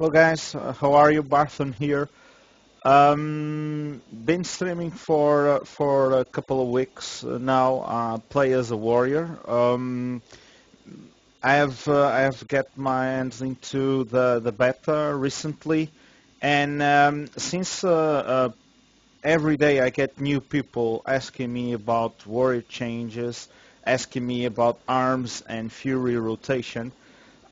Hello guys, how are you? Barthun here. Been streaming for a couple of weeks now. Play as a warrior. I have get my hands into the beta recently, and since every day I get new people asking me about warrior changes, asking me about arms and fury rotation.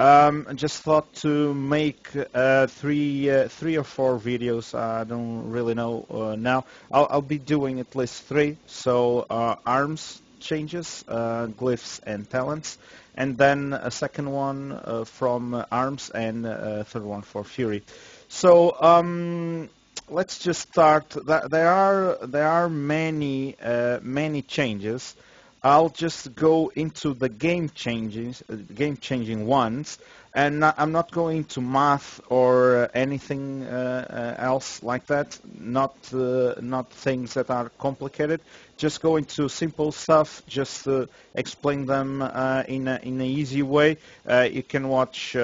I just thought to make three or four videos. I don't really know now. I'll be doing at least three. So arms changes, glyphs and talents, and then a second one from arms and a third one for fury. So let's just start. There are many changes. I'll just go into the game-changing ones, and I'm not going to math or anything else like that. Not things that are complicated. Just go into simple stuff. Just explain them in a easy way. You can watch.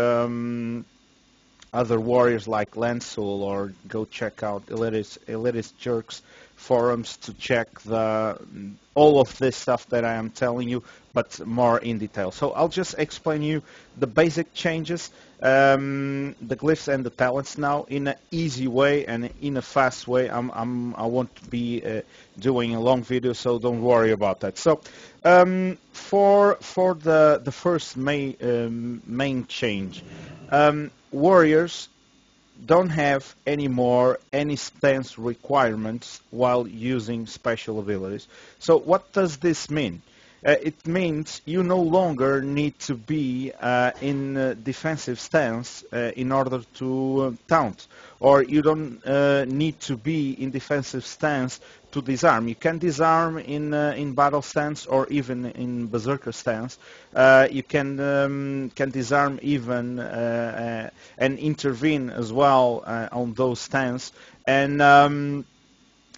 Other warriors like Lansul, or go check out Elitist Jerks forums to check all of this stuff that I am telling you, but more in detail. So I'll just explain you the basic changes, the glyphs and the talents now in an easy way and in a fast way. I won't be doing a long video, so don't worry about that. So for the first main change. Warriors don't have anymore any stance requirements while using special abilities. So what does this mean? It means you no longer need to be in defensive stance in order to taunt, or you don't need to be in defensive stance to disarm. You can disarm in battle stance or even in berserker stance. You can disarm even and intervene as well on those stance. And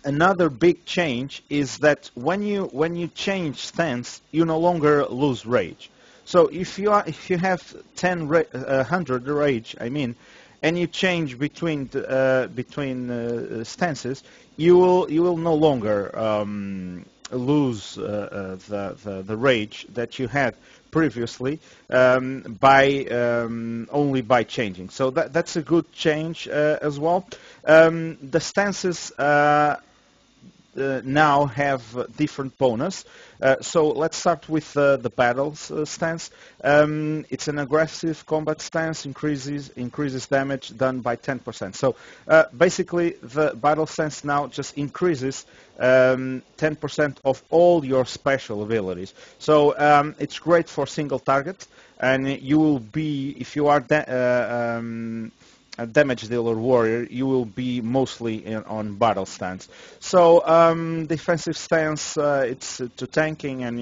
another big change is that when you change stance, you no longer lose rage. So if you have 100 rage, and you change between stances, you will no longer lose the rage that you had previously by only by changing. So that's a good change as well. The stances now have different bonus. So let's start with the battles stance. It's an aggressive combat stance, increases damage done by 10%. So basically the battle stance now just increases 10% of all your special abilities. So it's great for single target, and you will be, if you are a damage dealer warrior, you will be mostly on battle stance. So defensive stance, it's to tanking, and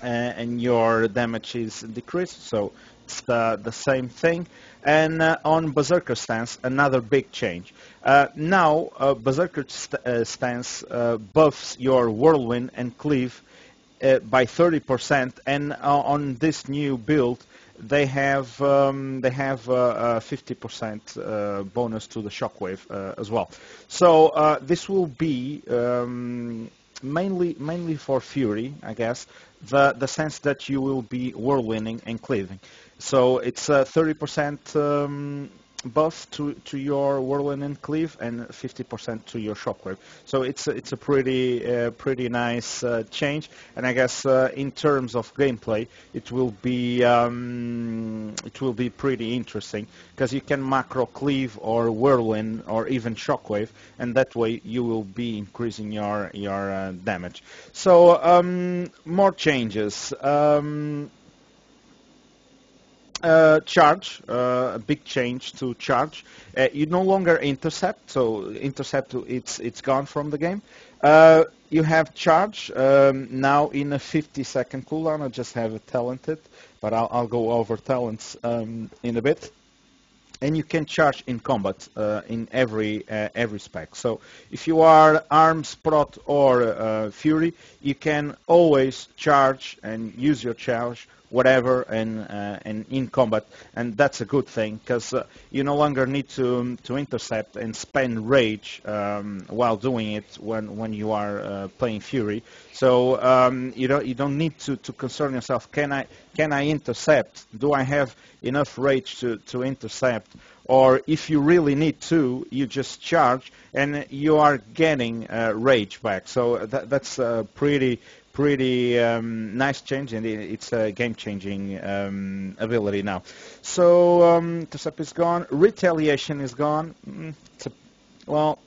and your damage is decreased, so it's the same thing. And on berserker stance, another big change. Now berserker stance buffs your whirlwind and cleave by 30%, and on this new build they have 50% bonus to the shockwave as well. So this will be mainly for fury, I guess, the sense that you will be whirlwinding and cleaving. So it's 30% buff to your whirlwind and cleave, and 50% to your shockwave. So it's a pretty nice change, and I guess in terms of gameplay it will be pretty interesting, because you can macro cleave or whirlwind or even shockwave, and that way you will be increasing your damage. So more changes. Charge, a big change to charge. You no longer intercept, so intercept, it's gone from the game. You have charge now in a 50-second cooldown. I just have it talented, but I'll go over talents in a bit. And you can charge in combat in every spec. So if you are arms, prot, or fury, you can always charge and use your charge whatever, and in combat, and that's a good thing because you no longer need to intercept and spend rage while doing it when you are playing Fury. So you don't need to concern yourself. Can I intercept? Do I have enough rage to intercept? Or if you really need to, you just charge and you are getting rage back. So that's a pretty nice change, and it's a game-changing ability now. So intercept is gone. Retaliation is gone. Well,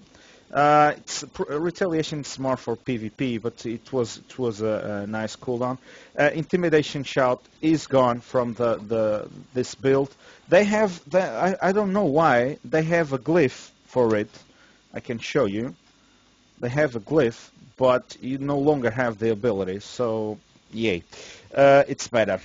retaliation is more for PvP, but it was a nice cooldown. Intimidation shout is gone from this build. They have I don't know why they have a glyph for it. I can show you. They have a glyph, but you no longer have the ability. So yay, it's better.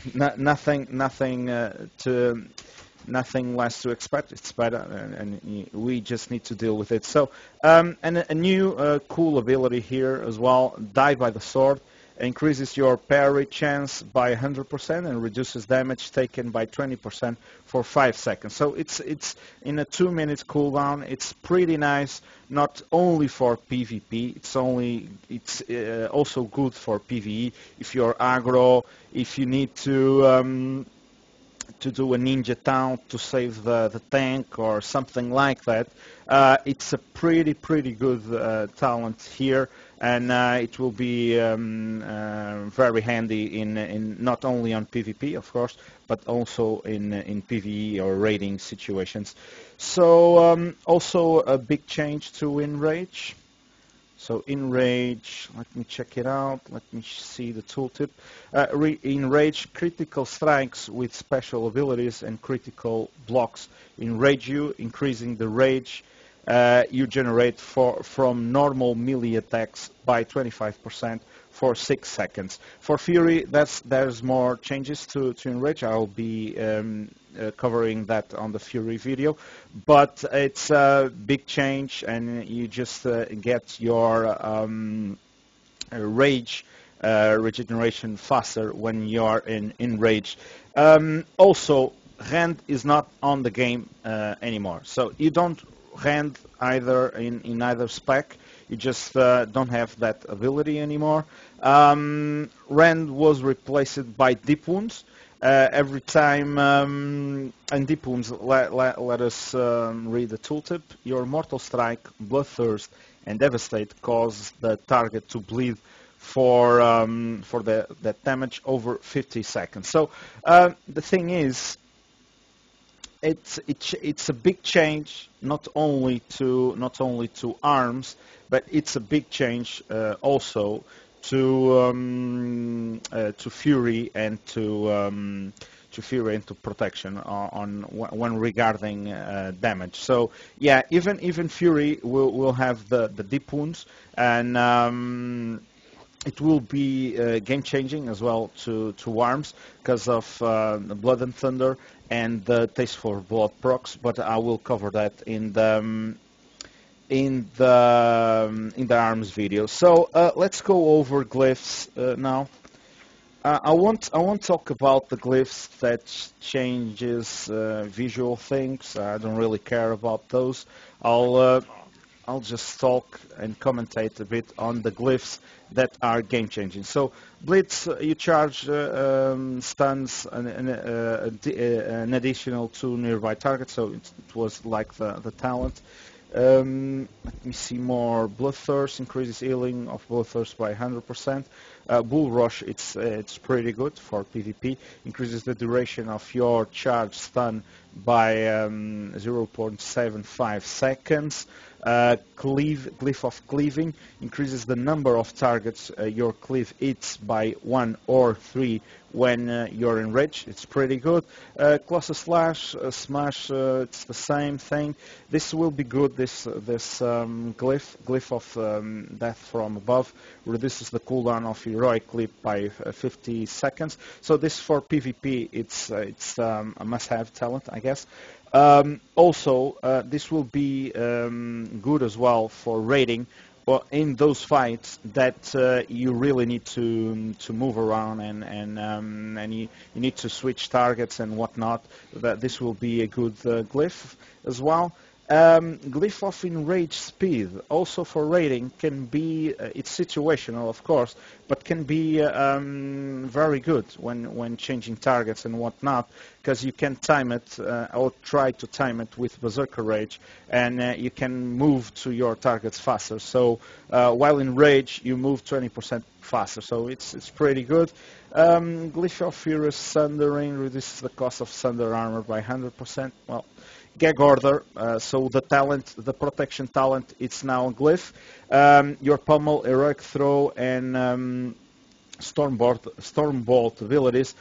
Nothing less to expect. It's better, and we just need to deal with it. So, and a new cool ability here as well, Die by the Sword, increases your parry chance by 100% and reduces damage taken by 20% for 5 seconds. So it's in a 2-minute cooldown. It's pretty nice, not only for PvP. It's also good for PvE. If you're aggro, if you need to do a ninja taunt to save the tank or something like that. It's a pretty good talent here, and it will be very handy in not only on PvP, of course, but also in PvE or raiding situations. So also a big change to Enrage. So Enrage, let me check it out. Let me see the tooltip. Enrage, critical strikes with special abilities and critical blocks enrage you, increasing the rage you generate from normal melee attacks by 25% for 6 seconds. For Fury, there's more changes to Enrage. I'll be covering that on the Fury video, but it's a big change, and you just get your rage regeneration faster when you're in rage. Also, Rend is not on the game anymore, so you don't Rend either in either spec. You just don't have that ability anymore. Rend was replaced by Deep Wounds. Every time, and Deep Wounds, let us read the tooltip. Your Mortal Strike, Bloodthirst, and Devastate cause the target to bleed for that damage over 50 seconds. So the thing is, it's a big change, not only to arms, but it's a big change also to Fury and to Fury and to protection on when regarding damage. So yeah, even Fury will have the Deep Wounds, and it will be game changing as well to arms because of Blood and Thunder and the Taste for Blood procs. But I will cover that in the arms video. So let's go over glyphs now. I won't talk about the glyphs that changes visual things. I don't really care about those. I'll just talk and commentate a bit on the glyphs that are game changing. So Blitz, you charge stuns an additional 2 nearby targets. So it was like the talent. Let me see more. Bloodthirst increases healing of Bloodthirst by 100%. Bull Rush, it's pretty good for PvP. Increases the duration of your charge stun by 0.75 seconds. Glyph of Cleaving increases the number of targets your cleave hits by 1 or 3 when you're enraged. It's pretty good. Colossus Slash, Smash, it's the same thing. This will be good. This Glyph of Death from Above reduces the cooldown of Heroic Leap by 50 seconds. So this for PvP, it's a must-have talent, I guess. Also, this will be good as well for raiding well, in those fights that you really need to move around and you need to switch targets and whatnot, that this will be a good glyph as well. Glyph of enrage speed, also for raiding, can be it's situational, of course, but can be very good when changing targets and whatnot, because you can time it or try to time it with Berserker Rage, and you can move to your targets faster. So while in Rage, you move 20% faster, so it's pretty good. Glyph of Furious Sundering reduces the cost of Sunder armor by 100%. Well, gag order, so the talent, the protection talent, it's now a glyph. Your pummel, heroic throw, and stormbolt abilities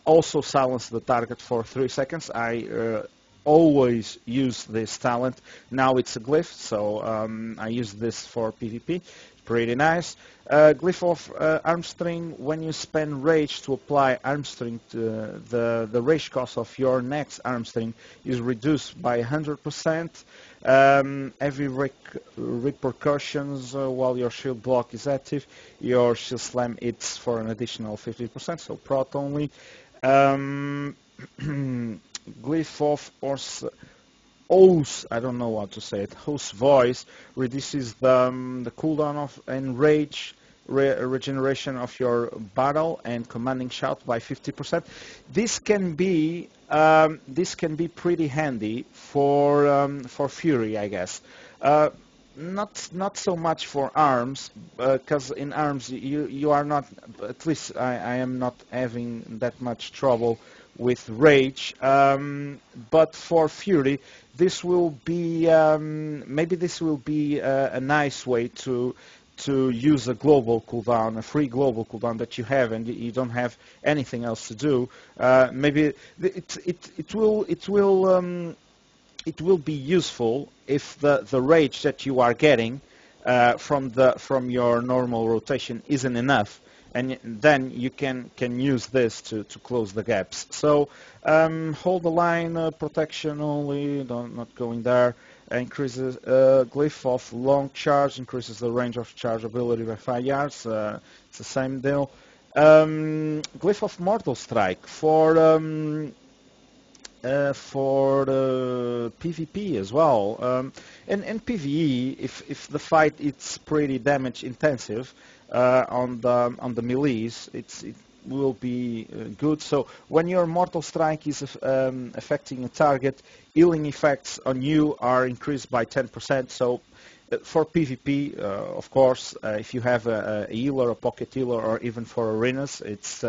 also silence the target for 3 seconds. I always use this talent. Now it's a glyph, so I use this for PvP. Pretty nice. Glyph of Armstring, when you spend rage to apply Armstring, the rage cost of your next Armstring is reduced by 100%. Every repercussions while your shield block is active, your shield slam hits for an additional 50%, so prot only. Glyph of I don't know how to say it. Host voice reduces the cooldown of enrage regeneration of your battle and commanding shout by 50%. This can be pretty handy for Fury, I guess. Not so much for arms, because in arms you are not, at least I am not having that much trouble with rage, but for Fury this will be maybe this will be a nice way to use a global cooldown, a free global cooldown that you have, and you don't have anything else to do. Maybe it will be useful if the rage that you are getting from your normal rotation isn't enough, and then you can use this to close the gaps. So hold the line, protection only, not going there. Increases Glyph of long charge, increases the range of charge ability by 5 yards. It's the same deal. Glyph of Mortal Strike for PvP as well, and PvE. If the fight it's pretty damage intensive on the melees, it will be good. So when your Mortal Strike is affecting a target, healing effects on you are increased by 10%. So for PvP, of course, if you have a healer, a pocket healer, or even for arenas, it's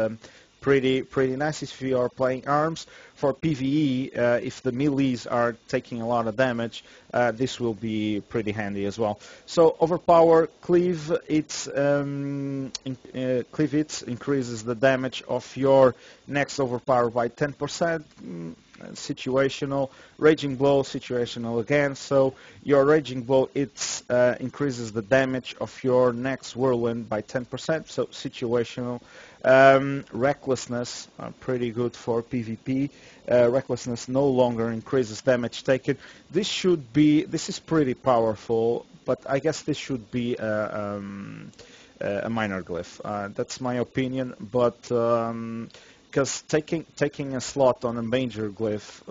pretty nice if you are playing arms. For PvE, if the melees are taking a lot of damage, this will be pretty handy as well. So overpower cleave, cleave it increases the damage of your next overpower by 10%. Situational. Raging blow, situational again. So your raging blow increases the damage of your next whirlwind by 10%. So situational. Recklessness, pretty good for PvP. Recklessness no longer increases damage taken. This is pretty powerful, but I guess this should be a minor glyph. That's my opinion, but because taking a slot on a major glyph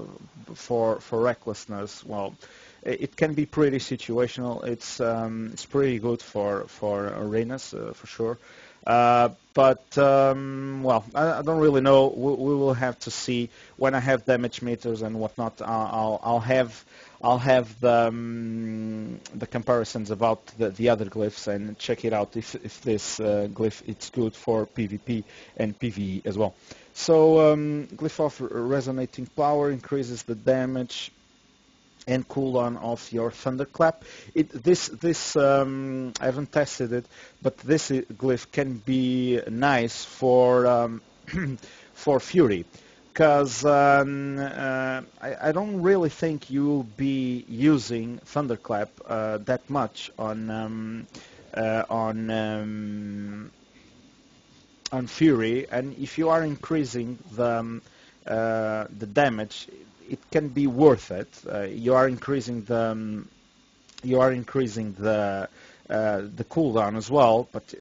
for recklessness, well, it can be pretty situational. It's pretty good for arenas for sure. But well, I don't really know. We will have to see when I have damage meters and whatnot. I'll have the comparisons about the other glyphs and check it out if this glyph it's good for PvP and PvE as well. So Glyph of Resonating Power increases the damage and cooldown of your Thunderclap. I haven't tested it, but this glyph can be nice for for Fury, because I don't really think you'll be using Thunderclap that much on Fury, and if you are increasing the damage, it can be worth it. You are increasing the the cooldown as well, but